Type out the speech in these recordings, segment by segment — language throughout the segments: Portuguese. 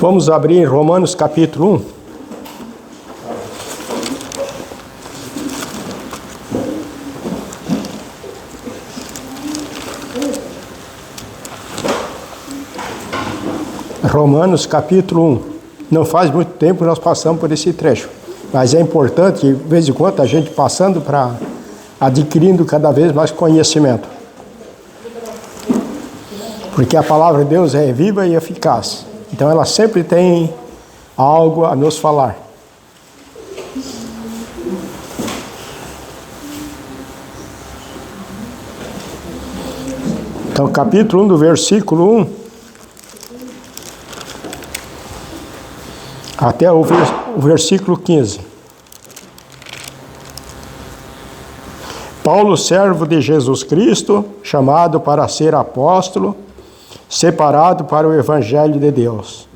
Vamos abrir Romanos capítulo 1. Romanos capítulo 1. Não faz muito tempo que nós passamos por esse trecho, mas é importante, de vez em quando, a gente passando para adquirindo cada vez mais conhecimento. Porque a palavra de Deus é viva e eficaz. Então ela sempre tem algo a nos falar. Então, capítulo 1, do versículo 1 até o versículo 15. Paulo, servo de Jesus Cristo, chamado para ser apóstolo, separado para o Evangelho de Deus,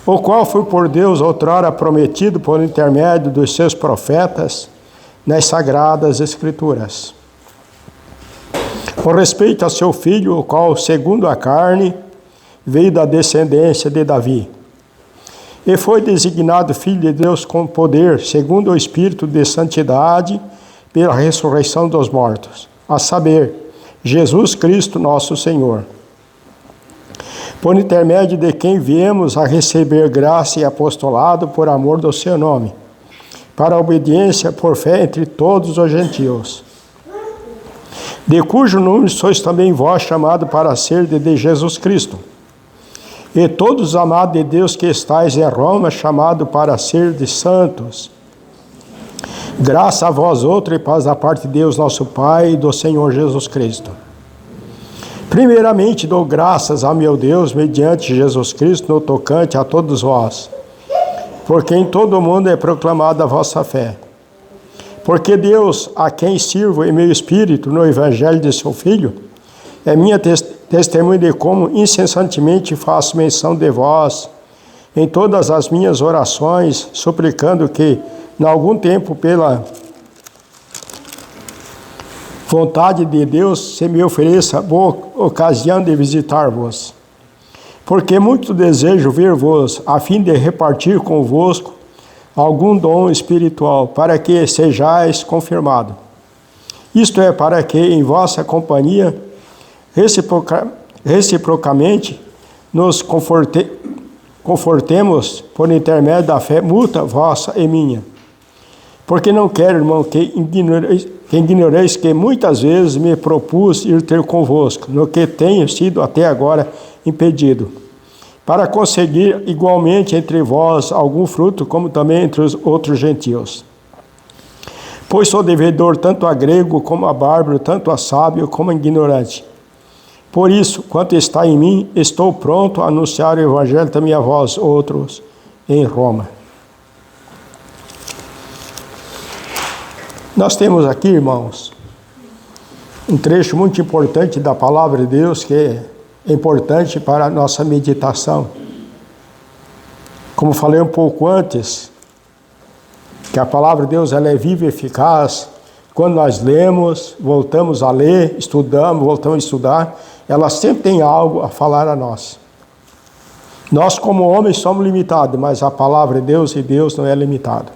o qual foi por Deus outrora prometido por intermédio dos seus profetas nas Sagradas Escrituras, com respeito a seu filho, o qual, segundo a carne, veio da descendência de Davi, e foi designado Filho de Deus com poder, segundo o Espírito de santidade, pela ressurreição dos mortos, a saber, Jesus Cristo nosso Senhor, por intermédio de quem viemos a receber graça e apostolado por amor do seu nome, para a obediência por fé entre todos os gentios, de cujo número sois também vós chamados para ser de Jesus Cristo, e todos os amados de Deus que estáis em Roma, chamados para ser de santos. Graça a vós outros e paz da parte de Deus nosso Pai e do Senhor Jesus Cristo. Primeiramente dou graças a meu Deus, mediante Jesus Cristo, no tocante a todos vós, porque em todo o mundo é proclamada a vossa fé. Porque Deus, a quem sirvo em meu espírito no Evangelho de seu Filho, é minha testemunha de como incessantemente faço menção de vós em todas as minhas orações, suplicando que, em algum tempo, pela vontade de Deus, se me ofereça boa ocasião de visitar-vos. Porque muito desejo ver-vos, a fim de repartir convosco algum dom espiritual, para que sejais confirmado. Isto é, para que em vossa companhia, reciprocamente, nos confortemos por intermédio da fé mútua vossa e minha. Porque não quero, irmão, que ignoreis que muitas vezes me propus ir ter convosco, no que tenho sido até agora impedido, para conseguir igualmente entre vós algum fruto, como também entre os outros gentios. Pois sou devedor tanto a grego como a bárbaro, tanto a sábio como a ignorante. Por isso, quanto está em mim, estou pronto a anunciar o Evangelho também a vós outros em Roma. Nós temos aqui, irmãos, um trecho muito importante da Palavra de Deus, que é importante para a nossa meditação. Como falei um pouco antes, que a Palavra de Deus ela é viva e eficaz. Quando nós lemos, voltamos a ler, estudamos, voltamos a estudar, ela sempre tem algo a falar a nós. Nós, como homens, somos limitados, mas a Palavra de Deus e Deus não é limitado.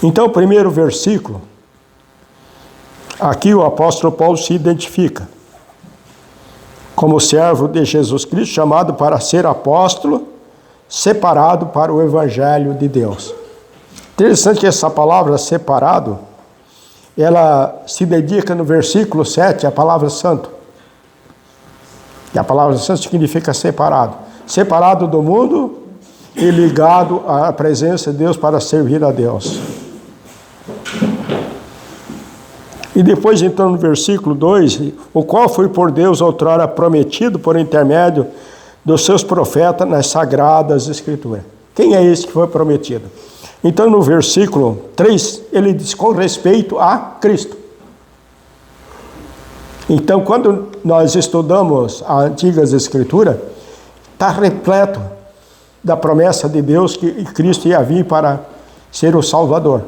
Então, o primeiro versículo, aqui o apóstolo Paulo se identifica como servo de Jesus Cristo, chamado para ser apóstolo, separado para o Evangelho de Deus. Interessante que essa palavra separado, ela se dedica no versículo 7 à palavra santo. E a palavra santo significa separado. Separado do mundo e ligado à presença de Deus para servir a Deus. E depois, então, no versículo 2, o qual foi por Deus outrora prometido por intermédio dos seus profetas nas Sagradas Escrituras. Quem é esse que foi prometido? Então, no versículo 3, ele diz com respeito a Cristo. Então, quando nós estudamos as Antigas Escrituras, está repleto da promessa de Deus que Cristo ia vir para ser o Salvador.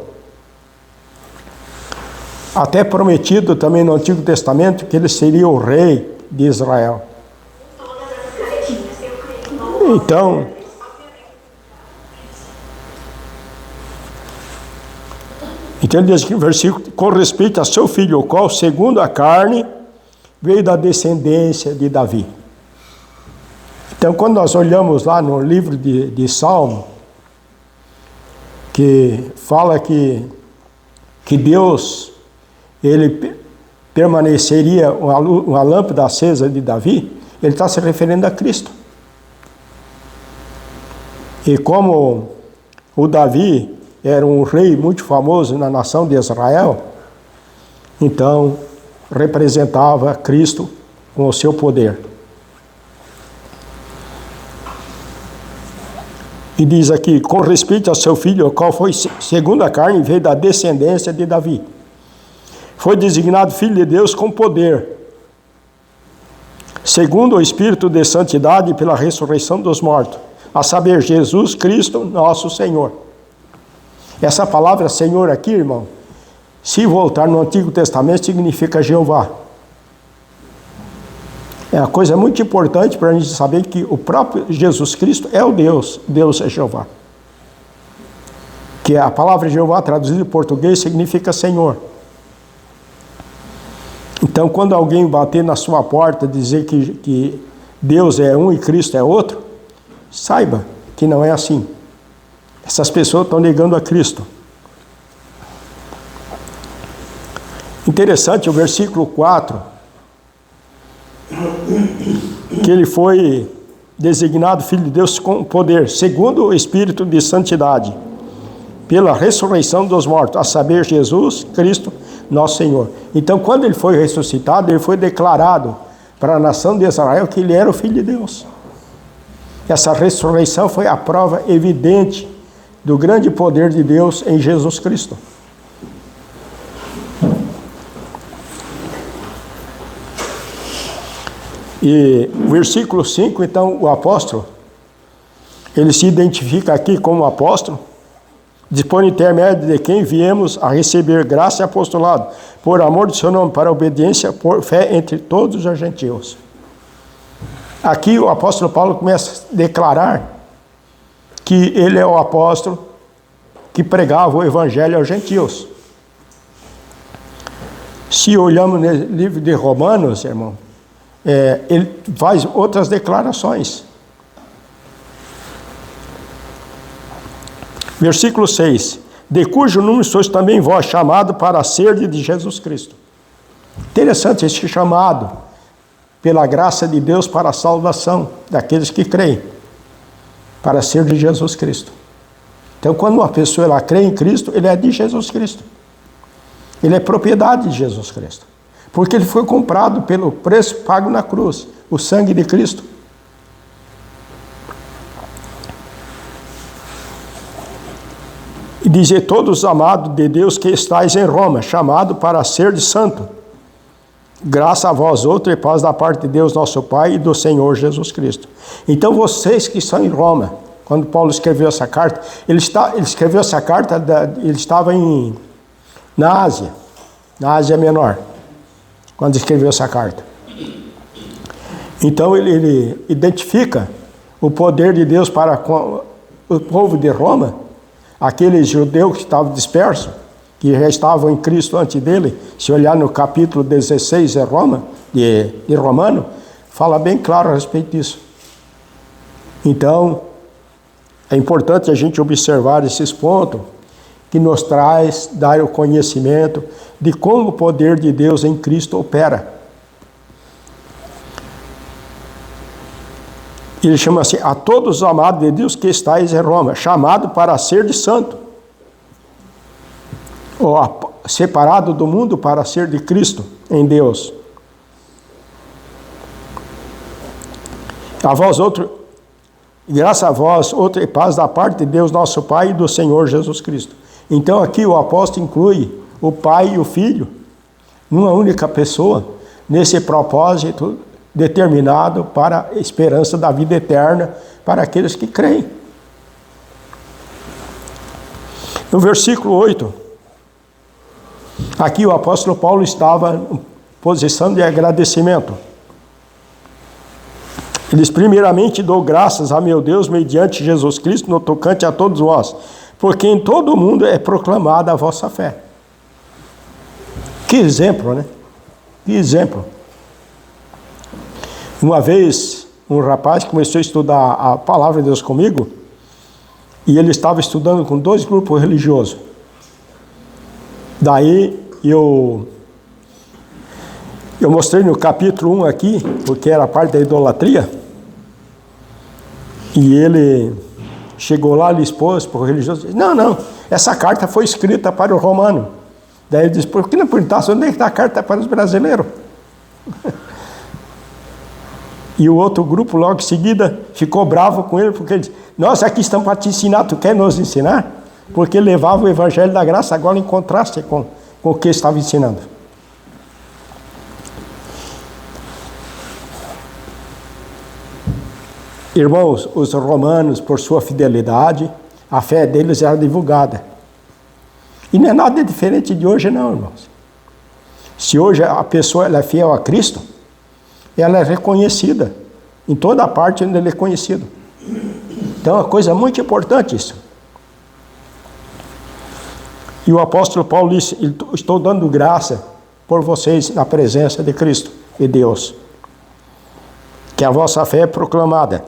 Até prometido também no Antigo Testamento que ele seria o rei de Israel. Então, ele diz aqui no versículo, com respeito a seu filho, o qual, segundo a carne, veio da descendência de Davi. Então, quando nós olhamos lá no livro de Salmo, que fala que Deus, ele permaneceria uma lâmpada acesa de Davi, ele está se referindo a Cristo. E como o Davi era um rei muito famoso na nação de Israel, então representava Cristo com o seu poder. E diz aqui, com respeito a seu filho, o qual foi segundo a carne, veio da descendência de Davi. Foi designado filho de Deus com poder, segundo o Espírito de santidade pela ressurreição dos mortos, a saber, Jesus Cristo, nosso Senhor. Essa palavra Senhor aqui, irmão, se voltar no Antigo Testamento, significa Jeová. É uma coisa muito importante para a gente saber que o próprio Jesus Cristo é o Deus, Deus é Jeová. Que a palavra Jeová, traduzida em português, significa Senhor. Então, quando alguém bater na sua porta e dizer que Deus é um e Cristo é outro, saiba que não é assim. Essas pessoas estão negando a Cristo. Interessante o versículo 4, que ele foi designado Filho de Deus com poder, segundo o Espírito de santidade, pela ressurreição dos mortos, a saber, Jesus Cristo, nosso Senhor. Então, quando ele foi ressuscitado, ele foi declarado para a nação de Israel que ele era o Filho de Deus. Essa ressurreição foi a prova evidente do grande poder de Deus em Jesus Cristo. E versículo 5, então, o apóstolo, ele se identifica aqui como apóstolo, diz por intermédio de quem viemos a receber graça e apostolado, por amor do seu nome, para obediência, por fé entre todos os gentios. Aqui o apóstolo Paulo começa a declarar que ele é o apóstolo que pregava o evangelho aos gentios. Se olhamos no livro de Romanos, irmão, ele faz outras declarações. Versículo 6, de cujo número sois também vós chamado para ser de Jesus Cristo. Interessante esse chamado, pela graça de Deus para a salvação daqueles que creem, para ser de Jesus Cristo. Então, quando uma pessoa ela crê em Cristo, ele é de Jesus Cristo. Ele é propriedade de Jesus Cristo. Porque ele foi comprado pelo preço pago na cruz, o sangue de Cristo. E dizer todos amados de Deus que estáis em Roma, chamado para ser de santo. Graça a vós outros e paz da parte de Deus nosso Pai e do Senhor Jesus Cristo. Então vocês que estão em Roma, quando Paulo escreveu essa carta, ele escreveu essa carta, ele estava na Ásia Menor, quando escreveu essa carta. Então ele identifica o poder de Deus para com o povo de Roma, aqueles judeus que estavam dispersos, que já estavam em Cristo antes dele. Se olhar no capítulo 16 de Romano, fala bem claro a respeito disso. Então, é importante a gente observar esses pontos que nos dar o conhecimento de como o poder de Deus em Cristo opera. Ele chama assim, a todos os amados de Deus que estáis em Roma, chamado para ser de santo, ou separado do mundo para ser de Cristo em Deus. A vós outro, graças a vós, outra paz da parte de Deus nosso Pai e do Senhor Jesus Cristo. Então aqui o apóstolo inclui o Pai e o Filho, numa única pessoa, nesse propósito determinado para a esperança da vida eterna para aqueles que creem. No versículo 8, aqui o apóstolo Paulo estava em posição de agradecimento. Ele diz: primeiramente dou graças a meu Deus mediante Jesus Cristo no tocante a todos vós, porque em todo o mundo é proclamada a vossa fé. Que exemplo, né? Que exemplo. Uma vez, um rapaz começou a estudar a palavra de Deus comigo, e ele estava estudando com 2 grupos religiosos. Daí eu mostrei no capítulo 1 aqui, porque era parte da idolatria, e ele chegou lá, ele expôs para o religioso, disse: não, essa carta foi escrita para o romano. Daí ele disse: por que não perguntasse onde é que está a carta para os brasileiros? E o outro grupo, logo em seguida, ficou bravo com ele, porque ele disse: nós aqui estamos para te ensinar, tu quer nos ensinar? Porque ele levava o evangelho da graça agora em contraste com o que estava ensinando. Irmãos, os romanos, por sua fidelidade, a fé deles era divulgada. E não é nada diferente de hoje não, irmãos. Se hoje a pessoa ela é fiel a Cristo, ela é reconhecida em toda a parte onde ele é conhecido. Então é uma coisa muito importante isso. E o apóstolo Paulo disse: estou dando graça por vocês na presença de Cristo e Deus, que a vossa fé é proclamada.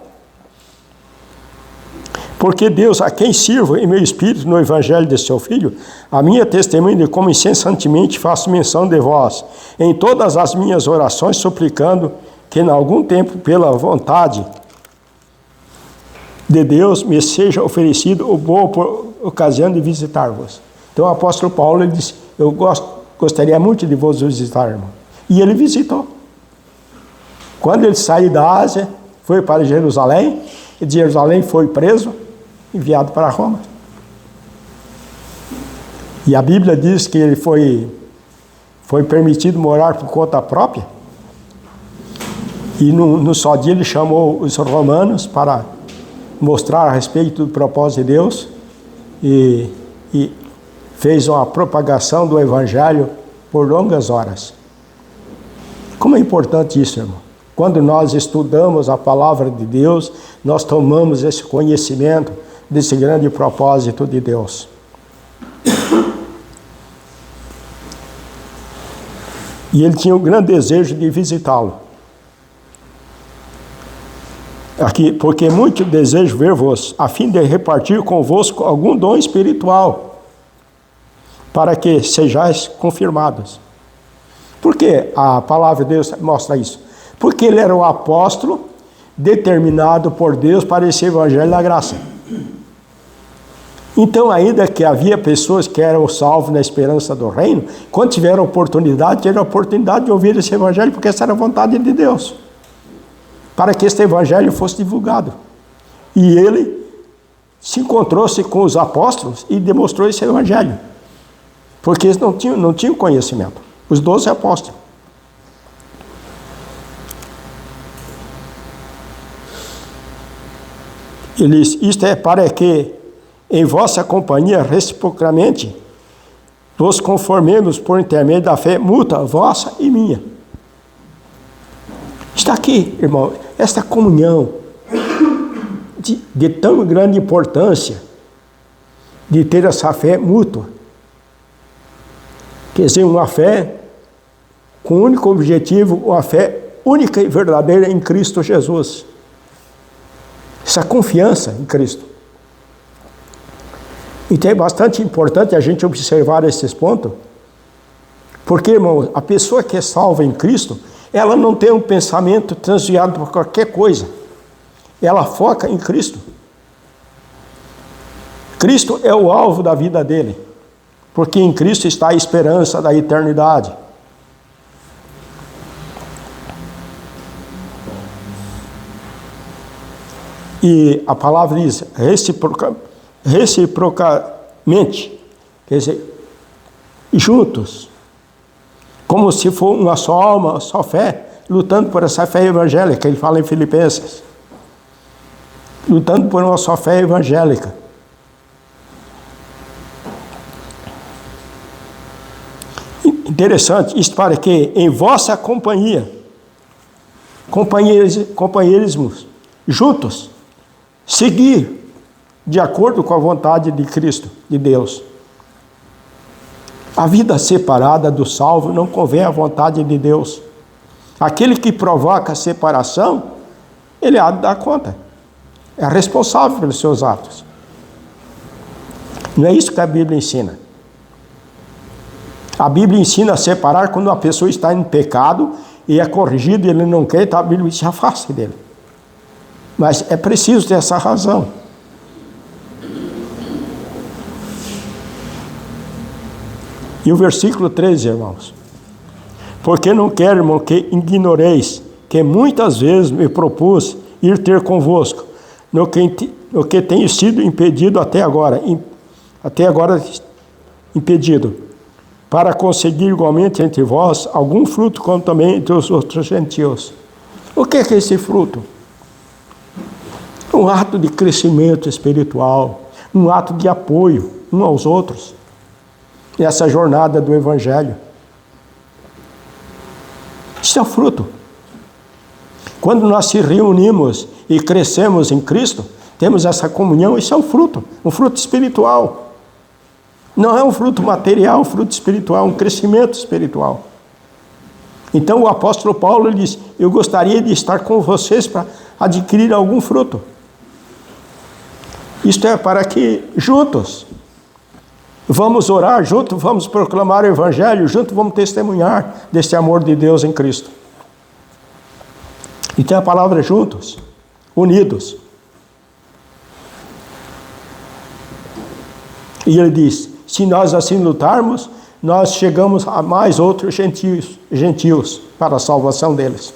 Porque Deus, a quem sirvo em meu espírito no evangelho de seu Filho, a minha testemunha de como incessantemente faço menção de vós, em todas as minhas orações, suplicando que em algum tempo, pela vontade de Deus, me seja oferecido o boa ocasião de visitar-vos. Então o apóstolo Paulo ele disse: eu gostaria muito de vos visitar, irmão. E ele visitou. Quando ele saiu da Ásia, foi para Jerusalém, e de Jerusalém foi preso, enviado para Roma. E a Bíblia diz que ele foi permitido morar por conta própria. E no só dia ele chamou os romanos para mostrar a respeito do propósito de Deus e fez uma propagação do evangelho por longas horas. Como é importante isso, irmão? Quando nós estudamos a palavra de Deus, nós tomamos esse conhecimento desse grande propósito de Deus. E ele tinha um grande desejo de visitá-lo. Aqui, porque muito desejo ver-vos, a fim de repartir convosco algum dom espiritual, para que sejais confirmados. Por que a palavra de Deus mostra isso? Porque ele era o apóstolo determinado por Deus para esse evangelho da graça. Então, ainda que havia pessoas que eram salvos na esperança do reino, quando tiveram oportunidade de ouvir esse evangelho, porque essa era a vontade de Deus, para que este evangelho fosse divulgado. E ele se encontrou-se com os apóstolos e demonstrou esse evangelho, porque eles não tinham conhecimento, os 12 apóstolos. Ele diz: isto é para que em vossa companhia reciprocamente vos conformemos por intermédio da fé mútua, vossa e minha. Está aqui, irmão, esta comunhão de tão grande importância de ter essa fé mútua. Quer dizer, uma fé com o único objetivo, uma fé única e verdadeira em Cristo Jesus. Essa confiança em Cristo. Então é bastante importante a gente observar esses pontos, porque, irmão, a pessoa que é salva em Cristo, ela não tem um pensamento transviado por qualquer coisa. Ela foca em Cristo. Cristo é o alvo da vida dele, porque em Cristo está a esperança da eternidade. E a palavra diz reciprocamente, quer dizer, juntos, como se for uma só alma, só fé, lutando por essa fé evangélica, ele fala em Filipenses, lutando por uma só fé evangélica. Interessante, isto para que em vossa companhia companheirismos juntos, seguir de acordo com a vontade de Cristo, de Deus. A vida separada do salvo não convém à vontade de Deus. Aquele que provoca a separação, ele há de dar conta. É responsável pelos seus atos. Não é isso que a Bíblia ensina. A Bíblia ensina a separar quando a pessoa está em pecado e é corrigido e ele não quer, então a Bíblia se afasta dele. Mas é preciso ter essa razão. E o versículo 13, irmãos. Porque não quero, irmão, que ignoreis que muitas vezes me propus ir ter convosco, no que tenho sido impedido até agora impedido, para conseguir igualmente entre vós algum fruto, como também entre os outros gentios. O que é esse fruto? Um ato de crescimento espiritual, um ato de apoio uns aos outros, nessa jornada do Evangelho. Isso é o fruto. Quando nós se reunimos e crescemos em Cristo, temos essa comunhão, isso é um fruto espiritual. Não é um fruto material, um fruto espiritual, um crescimento espiritual. Então o apóstolo Paulo diz: eu gostaria de estar com vocês para adquirir algum fruto. Isto é para que juntos vamos orar, juntos vamos proclamar o Evangelho, juntos vamos testemunhar desse amor de Deus em Cristo. E tem a palavra juntos, unidos. E ele diz: se nós assim lutarmos, nós chegamos a mais outros gentios para a salvação deles.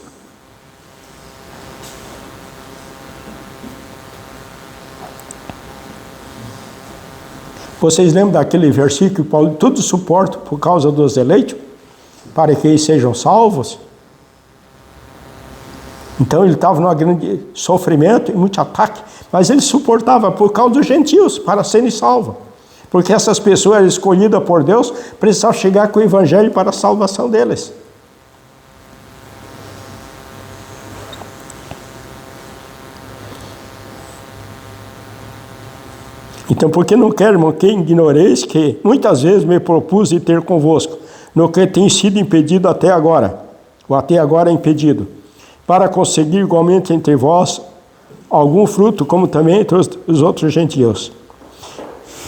Vocês lembram daquele versículo que Paulo: tudo suporta por causa dos eleitos, para que eles sejam salvos? Então ele estava num grande sofrimento e muito ataque, mas ele suportava por causa dos gentios, para serem salvos. Porque essas pessoas eram escolhidas por Deus, precisavam chegar com o Evangelho para a salvação deles. Então, porque não quero, irmão, que ignoreis que muitas vezes me propus ir ter convosco, no que tem sido impedido até agora, ou até agora impedido, para conseguir igualmente entre vós algum fruto, como também entre os outros gentios.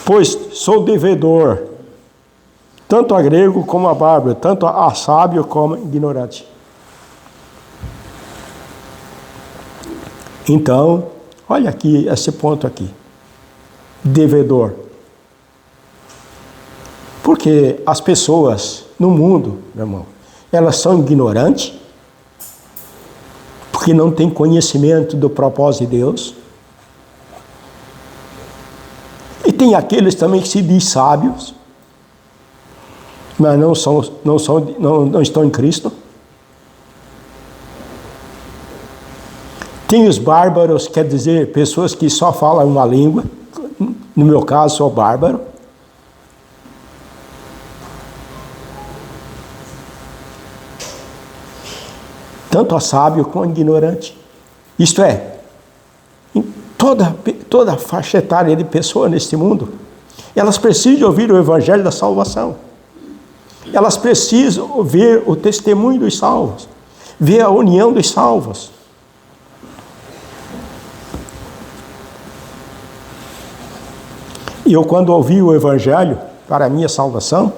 Pois sou devedor, tanto a grego como a bárbaro, tanto a sábio como a ignorante. Então, olha aqui, esse ponto aqui. Devedor. Porque as pessoas no mundo, meu irmão, elas são ignorantes, porque não têm conhecimento do propósito de Deus. E tem aqueles também que se dizem sábios, mas não estão em Cristo. Tem os bárbaros, quer dizer, pessoas que só falam uma língua. No meu caso, sou bárbaro. Tanto a sábio como a ignorante. Isto é, em toda a faixa etária de pessoa neste mundo, elas precisam ouvir o Evangelho da salvação. Elas precisam ver o testemunho dos salvos, ver a união dos salvos. E eu, quando ouvi o Evangelho para a minha salvação,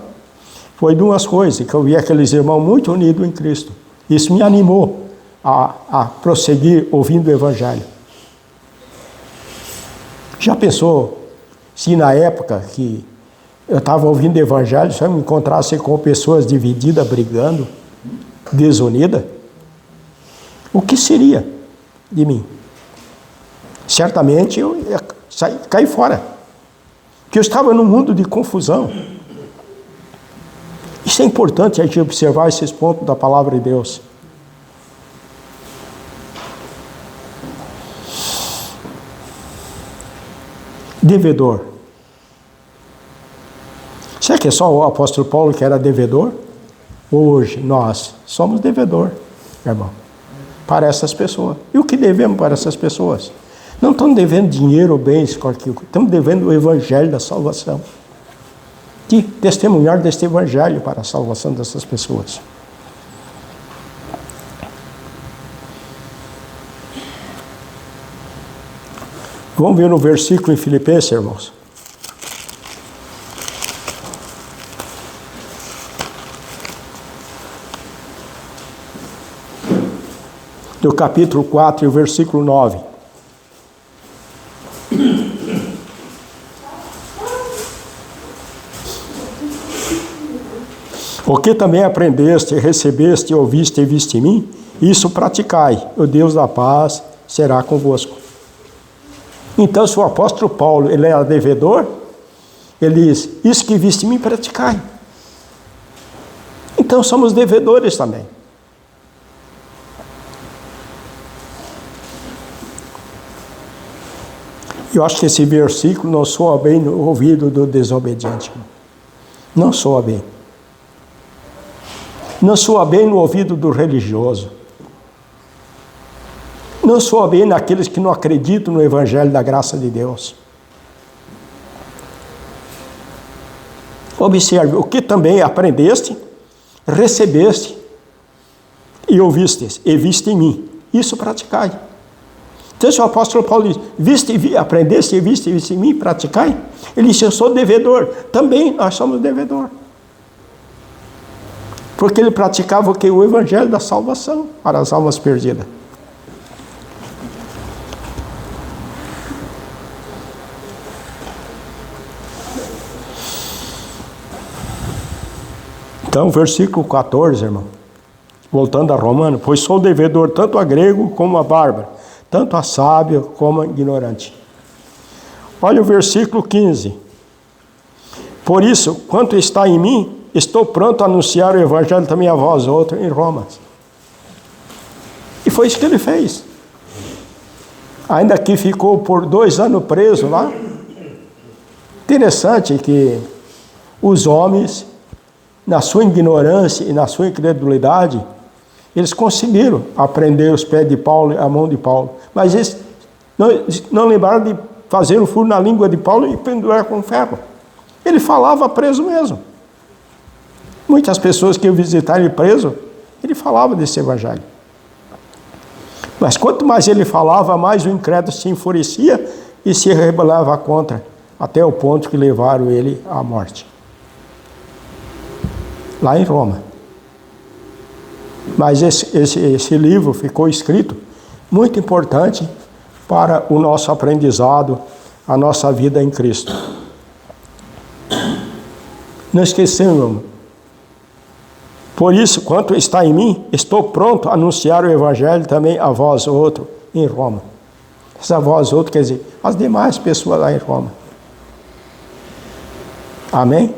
foi duas coisas, que eu vi aqueles irmãos muito unidos em Cristo. Isso me animou a prosseguir ouvindo o Evangelho. Já pensou se na época que eu estava ouvindo o Evangelho, se eu me encontrasse com pessoas divididas, brigando, desunidas? O que seria de mim? Certamente eu ia cair fora. Que eu estava num mundo de confusão. Isso é importante a gente observar esses pontos da palavra de Deus. Devedor. Será que é só o apóstolo Paulo que era devedor? Hoje nós somos devedor, irmão. para essas pessoas. E o que devemos para essas pessoas? Não estamos devendo dinheiro ou bens, estamos devendo o evangelho da salvação. De testemunhar deste evangelho para a salvação dessas pessoas. Vamos ver no versículo em Filipenses, irmãos. Do capítulo 4 e o versículo 9. O que também aprendeste, recebeste, ouviste e viste em mim, isso praticai, o Deus da paz será convosco. Então, se o apóstolo Paulo, ele era devedor, ele diz, isso que viste em mim, praticai. Então, somos devedores também. Eu acho que esse versículo não soa bem no ouvido do desobediente. Não soa bem. Não soa bem no ouvido do religioso. Não soa bem naqueles que não acreditam no evangelho da graça de Deus. Observe, o que também aprendeste, recebeste e ouvistes, e viste em mim. Isso praticai. Então, se o apóstolo Paulo diz, aprendeste e viste em mim, praticai, ele disse, eu sou devedor. Também nós somos devedor. Porque ele praticava o que? O evangelho da salvação para as almas perdidas. Então, versículo 14, irmão. Voltando a Romano, pois sou devedor tanto a grego como a bárbaro, tanto a sábio como a ignorante. Olha o versículo 15. Por isso, quanto está em mim, estou pronto a anunciar o evangelho também a vós outros em Roma. E foi isso que ele fez. Ainda que ficou por 2 anos preso lá. Interessante que os homens, na sua ignorância e na sua incredulidade, eles conseguiram aprender os pés de Paulo e a mão de Paulo. Mas eles não lembraram de fazer um furo na língua de Paulo e pendurar com ferro. Ele falava preso mesmo. Muitas pessoas que iam visitar ele preso, ele falava desse evangelho. Mas quanto mais ele falava, mais o incrédulo se enfurecia e se rebelava contra, até o ponto que levaram ele à morte. Lá em Roma. Mas esse livro ficou escrito, muito importante para o nosso aprendizado, a nossa vida em Cristo. Não esquecemos, por isso, quanto está em mim, estou pronto a anunciar o evangelho também a vós outro em Roma. Essa vós outro quer dizer, as demais pessoas lá em Roma. Amém?